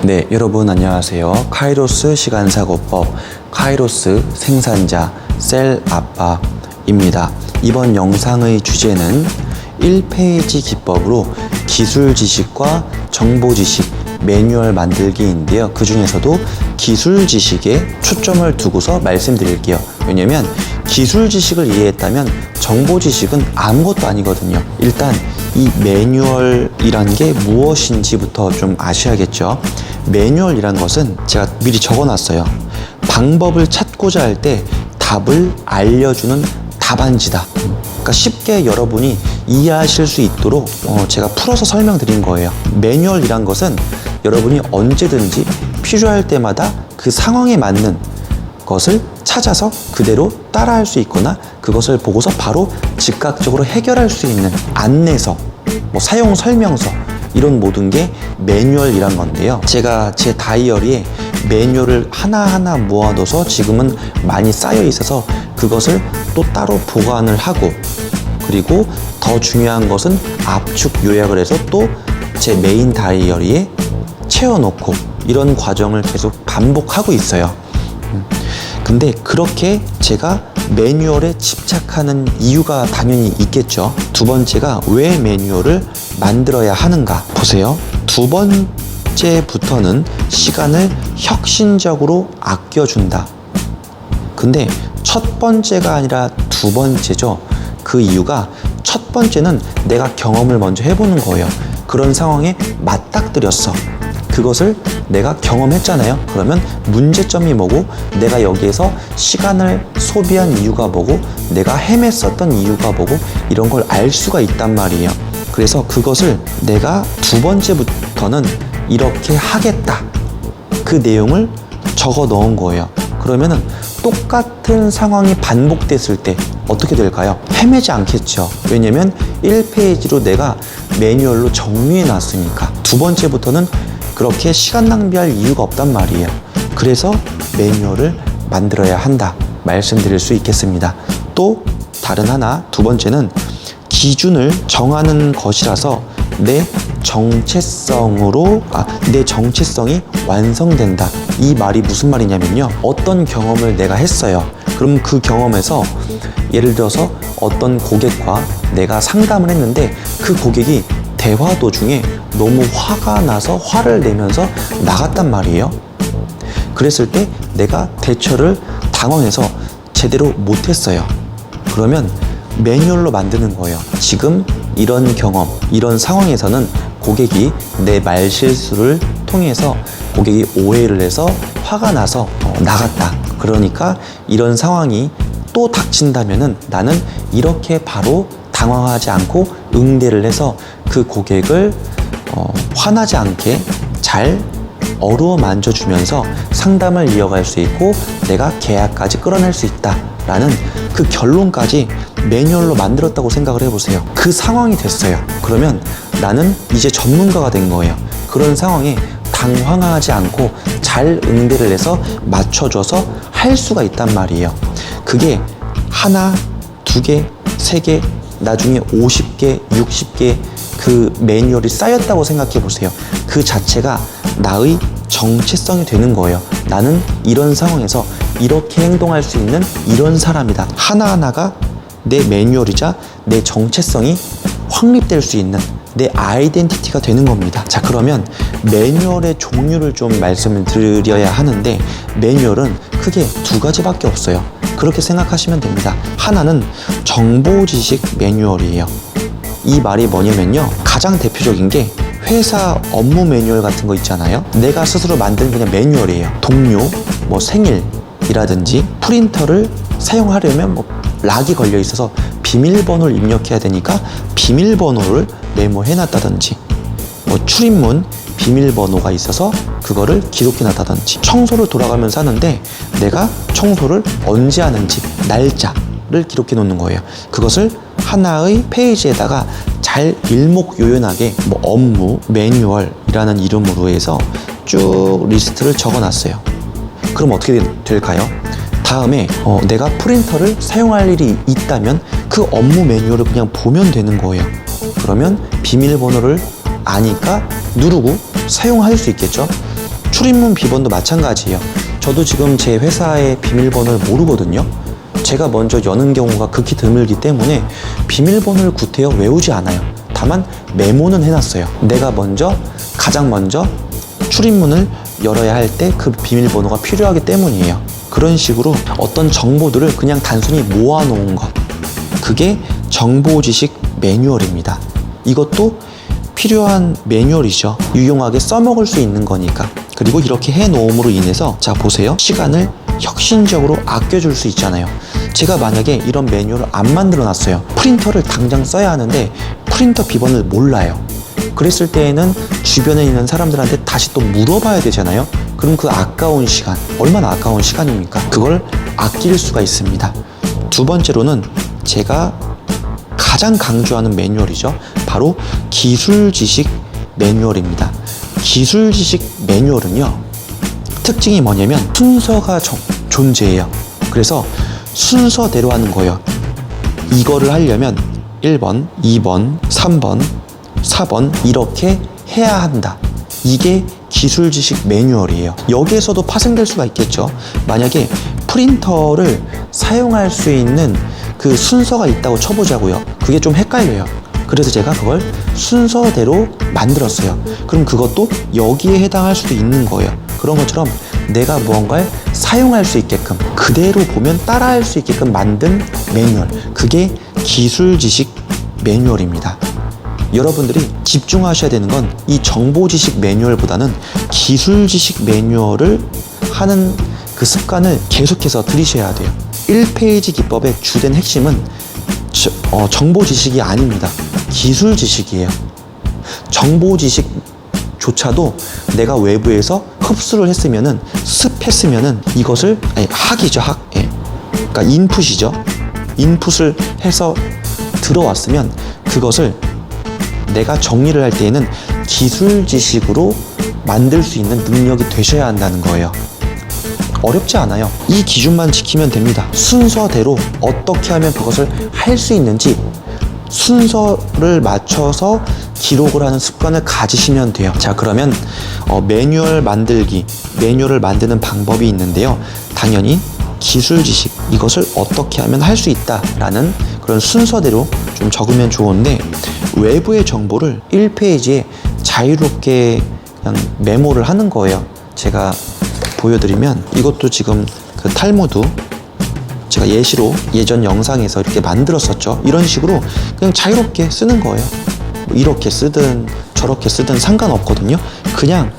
네, 여러분 안녕하세요. 카이로스 시간사고법, 카이로스 생산자 셀 압박입니다. 이번 영상의 주제는 1페이지 기법으로 기술 지식과 정보 지식, 매뉴얼 만들기인데요. 그 중에서도 기술 지식에 초점을 두고서 말씀드릴게요. 왜냐면 기술 지식을 이해했다면 정보 지식은 아무것도 아니거든요. 일단 이 매뉴얼이란 게 무엇인지부터 좀 아셔야겠죠. 매뉴얼이란 것은 제가 미리 적어놨어요. 방법을 찾고자 할 때 답을 알려주는 답안지다. 그러니까 쉽게 여러분이 이해하실 수 있도록 제가 풀어서 설명드린 거예요. 매뉴얼이란 것은 여러분이 언제든지 필요할 때마다 그 상황에 맞는 것을 찾아서 그대로 따라할 수 있거나 그것을 보고서 바로 즉각적으로 해결할 수 있는 안내서, 사용 설명서, 이런 모든 게 매뉴얼이란 건데요. 제가 제 다이어리에 매뉴얼을 하나하나 모아둬서 지금은 많이 쌓여 있어서 그것을 또 따로 보관을 하고, 그리고 더 중요한 것은 압축 요약을 해서 또 제 메인 다이어리에 채워놓고 이런 과정을 계속 반복하고 있어요. 근데 그렇게 제가 매뉴얼에 집착하는 이유가 당연히 있겠죠. 두 번째가 왜 매뉴얼을 만들어야 하는가 보세요. 두 번째부터는 시간을 혁신적으로 아껴준다. 근데 첫 번째가 아니라 두 번째죠. 그 이유가 첫 번째는 내가 경험을 먼저 해보는 거예요. 그런 상황에 맞닥뜨렸어. 그것을 내가 경험했잖아요. 그러면 문제점이 뭐고, 내가 여기에서 시간을 소비한 이유가 뭐고, 내가 헤맸었던 이유가 뭐고, 이런 걸 알 수가 있단 말이에요. 그래서 그것을 내가 두 번째부터는 이렇게 하겠다, 그 내용을 적어 넣은 거예요. 그러면은 똑같은 상황이 반복됐을 때 어떻게 될까요? 헤매지 않겠죠. 왜냐면 1페이지로 내가 매뉴얼로 정리해 놨으니까. 두 번째부터는 그렇게 시간 낭비할 이유가 없단 말이에요. 그래서 매뉴얼을 만들어야 한다 말씀드릴 수 있겠습니다. 또 다른 하나, 두 번째는 기준을 정하는 것이라서 내 정체성이 완성된다. 이 말이 무슨 말이냐면요, 어떤 경험을 내가 했어요. 그럼 그 경험에서 예를 들어서 어떤 고객과 내가 상담을 했는데 그 고객이 대화 도중에 너무 화가 나서 화를 내면서 나갔단 말이에요. 그랬을 때 내가 대처를 당황해서 제대로 못했어요. 그러면 매뉴얼로 만드는 거예요. 지금 이런 경험, 이런 상황에서는 고객이 내 말실수를 통해서 고객이 오해를 해서 화가 나서 나갔다. 그러니까 이런 상황이 또 닥친다면은 나는 이렇게 바로 당황하지 않고 응대를 해서 그 고객을 화나지 않게 잘 어루어 만져주면서 상담을 이어갈 수 있고 내가 계약까지 끌어낼 수 있다라는 그 결론까지 매뉴얼로 만들었다고 생각을 해보세요. 그 상황이 됐어요. 그러면 나는 이제 전문가가 된 거예요. 그런 상황에 당황하지 않고 잘 응대를 해서 맞춰줘서 할 수가 있단 말이에요. 그게 하나, 두 개, 세 개, 나중에 50개, 60개 그 매뉴얼이 쌓였다고 생각해 보세요. 그 자체가 나의 정체성이 되는 거예요. 나는 이런 상황에서 이렇게 행동할 수 있는 이런 사람이다. 하나하나가 내 매뉴얼이자 내 정체성이 확립될 수 있는 내 아이덴티티가 되는 겁니다. 자, 그러면 매뉴얼의 종류를 좀 말씀을 드려야 하는데, 매뉴얼은 크게 두 가지밖에 없어요. 그렇게 생각하시면 됩니다. 하나는 정보지식 매뉴얼이에요. 이 말이 뭐냐면요, 가장 대표적인 게 회사 업무 매뉴얼 같은 거 있잖아요. 내가 스스로 만든 그냥 매뉴얼이에요. 동료, 생일이라든지 프린터를 사용하려면 락이 걸려 있어서 비밀번호를 입력해야 되니까 비밀번호를 메모해놨다든지, 출입문 비밀번호가 있어서 그거를 기록해놨다든지, 청소를 돌아가면서 하는데 내가 청소를 언제 하는지 날짜를 기록해 놓는 거예요. 그것을 하나의 페이지에다가 잘 일목요연하게 업무 매뉴얼이라는 이름으로 해서 쭉 리스트를 적어놨어요. 그럼 어떻게 될까요? 다음에 내가 프린터를 사용할 일이 있다면 그 업무 매뉴얼을 그냥 보면 되는 거예요. 그러면 비밀번호를 아니까 누르고 사용할 수 있겠죠. 출입문 비번도 마찬가지예요. 저도 지금 제 회사의 비밀번호를 모르거든요. 제가 먼저 여는 경우가 극히 드물기 때문에 비밀번호를 구태여 외우지 않아요. 다만 메모는 해놨어요. 내가 가장 먼저 출입문을 열어야 할 때 그 비밀번호가 필요하기 때문이에요. 그런 식으로 어떤 정보들을 그냥 단순히 모아놓은 것, 그게 정보지식 매뉴얼입니다. 이것도 필요한 매뉴얼이죠. 유용하게 써먹을 수 있는 거니까. 그리고 이렇게 해놓음으로 인해서 자 보세요, 시간을 혁신적으로 아껴줄 수 있잖아요. 제가 만약에 이런 매뉴얼을 안 만들어 놨어요. 프린터를 당장 써야 하는데 프린터 비번을 몰라요. 그랬을 때에는 주변에 있는 사람들한테 다시 또 물어봐야 되잖아요. 그럼 그 아까운 시간, 얼마나 아까운 시간입니까? 그걸 아낄 수가 있습니다. 두 번째로는 제가 가장 강조하는 매뉴얼이죠. 바로 기술지식 매뉴얼입니다. 기술지식 매뉴얼은요, 특징이 뭐냐면 순서가 존재해요. 그래서 순서대로 하는 거예요. 이거를 하려면 1번, 2번, 3번, 4번 이렇게 해야 한다. 이게 기술지식 매뉴얼이에요. 여기에서도 파생될 수가 있겠죠. 만약에 프린터를 사용할 수 있는 그 순서가 있다고 쳐보자고요. 그게 좀 헷갈려요. 그래서 제가 그걸 순서대로 만들었어요. 그럼 그것도 여기에 해당할 수도 있는 거예요. 그런 것처럼 내가 무언가를 사용할 수 있게끔, 그대로 보면 따라할 수 있게끔 만든 매뉴얼, 그게 기술지식 매뉴얼입니다. 여러분들이 집중하셔야 되는 건 이 정보지식 매뉴얼보다는 기술지식 매뉴얼을 하는 그 습관을 계속해서 들이셔야 돼요. 1페이지 기법의 주된 핵심은 정보지식이 아닙니다. 기술지식이에요. 정보지식조차도 내가 외부에서 흡수를 했으면은, 습했으면은 이것을, 학이죠, 학. 예. 그러니까 인풋이죠. 인풋을 해서 들어왔으면 그것을 내가 정리를 할 때에는 기술 지식으로 만들 수 있는 능력이 되셔야 한다는 거예요. 어렵지 않아요. 이 기준만 지키면 됩니다. 순서대로 어떻게 하면 그것을 할 수 있는지 순서를 맞춰서 기록을 하는 습관을 가지시면 돼요. 자, 그러면 매뉴얼을 만드는 방법이 있는데요. 당연히 기술 지식, 이것을 어떻게 하면 할 수 있다라는 그런 순서대로 좀 적으면 좋은데, 외부의 정보를 1페이지에 자유롭게 그냥 메모를 하는 거예요. 제가 보여드리면, 이것도 지금 그 탈무드 제가 예시로 예전 영상에서 이렇게 만들었었죠. 이런 식으로 그냥 자유롭게 쓰는 거예요. 이렇게 쓰든 저렇게 쓰든 상관없거든요. 그냥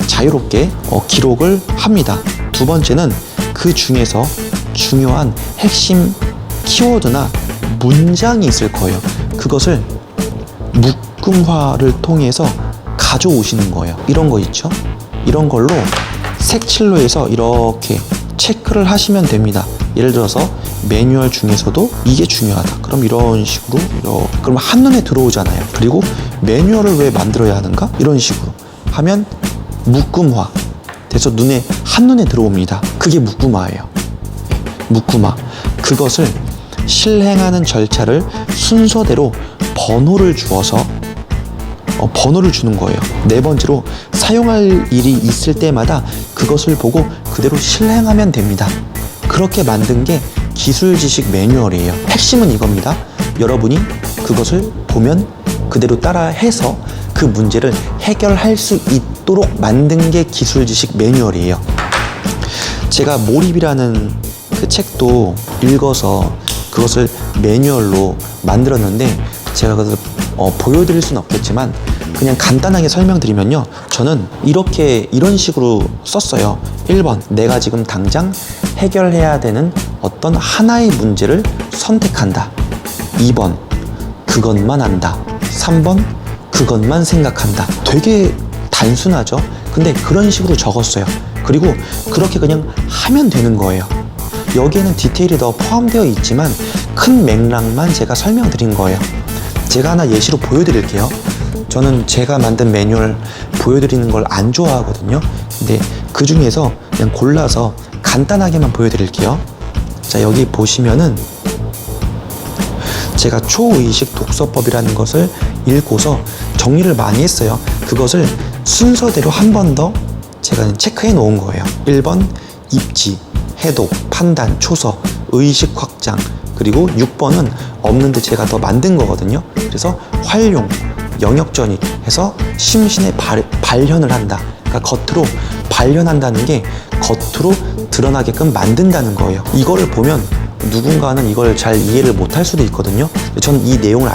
자유롭게 기록을 합니다. 두 번째는 그 중에서 중요한 핵심 키워드나 문장이 있을 거예요. 그것을 묶음화를 통해서 가져오시는 거예요. 이런 거 있죠? 이런 걸로 색칠로 해서 이렇게 체크를 하시면 됩니다. 예를 들어서 매뉴얼 중에서도 이게 중요하다. 그럼 이런 식으로 그럼 한눈에 들어오잖아요. 그리고 매뉴얼을 왜 만들어야 하는가? 이런 식으로 하면 묶음화 돼서 한눈에 들어옵니다. 그게 묶음화예요. 묶음화. 그것을 실행하는 절차를 순서대로 번호를 주어서 번호를 주는 거예요. 네 번째로 사용할 일이 있을 때마다 그것을 보고 그대로 실행하면 됩니다. 그렇게 만든 게 기술지식 매뉴얼이에요. 핵심은 이겁니다. 여러분이 그것을 보면 그대로 따라해서 그 문제를 해결할 수 있도록 만든 게 기술지식 매뉴얼이에요. 제가 몰입이라는 그 책도 읽어서 그것을 매뉴얼로 만들었는데, 제가 그것을 보여드릴 수는 없겠지만 그냥 간단하게 설명드리면요, 저는 이런 식으로 썼어요. 1번, 내가 지금 당장 해결해야 되는 어떤 하나의 문제를 선택한다. 2번, 그것만 한다. 3번, 그것만 생각한다. 되게 단순하죠? 근데 그런 식으로 적었어요. 그리고 그렇게 그냥 하면 되는 거예요. 여기에는 디테일이 더 포함되어 있지만 큰 맥락만 제가 설명드린 거예요. 제가 하나 예시로 보여드릴게요. 저는 제가 만든 매뉴얼 보여드리는 걸 안 좋아하거든요. 근데 그 중에서 그냥 골라서 간단하게만 보여드릴게요. 자, 여기 보시면은 제가 초의식 독서법이라는 것을 읽고서 정리를 많이 했어요. 그것을 순서대로 한 번 더 제가 체크해 놓은 거예요. 1번 입지, 해독, 판단, 초서, 의식 확장, 그리고 6번은 없는데 제가 더 만든 거거든요. 그래서 활용, 영역 전이 해서 심신의 발현을 한다. 그러니까 겉으로 발현한다는 게 겉으로 드러나게끔 만든다는 거예요. 이거를 보면 누군가는 이걸 잘 이해를 못할 수도 있거든요. 전 이 내용을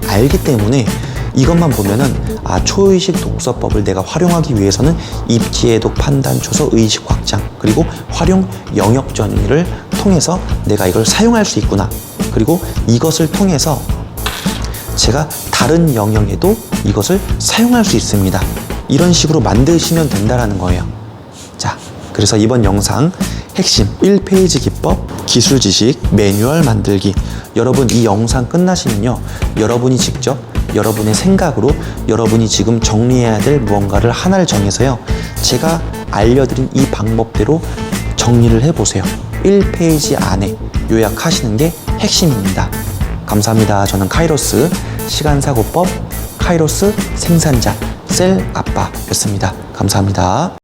알기 때문에 이것만 보면은 초의식 독서법을 내가 활용하기 위해서는 입지, 해독, 판단, 초서, 의식 확장, 그리고 활용, 영역 전이를 통해서 내가 이걸 사용할 수 있구나. 그리고 이것을 통해서 제가 다른 영역에도 이것을 사용할 수 있습니다. 이런 식으로 만드시면 된다라는 거예요. 자, 그래서 이번 영상 핵심 1페이지 기법, 기술 지식, 매뉴얼 만들기. 여러분 이 영상 끝나시면요, 여러분이 직접 여러분의 생각으로 여러분이 지금 정리해야 될 무언가를 하나를 정해서요, 제가 알려드린 이 방법대로 정리를 해보세요. 1페이지 안에 요약하시는 게 핵심입니다. 감사합니다. 저는 카이로스 시간사고법 카이로스 생산자 셀 아빠였습니다. 감사합니다.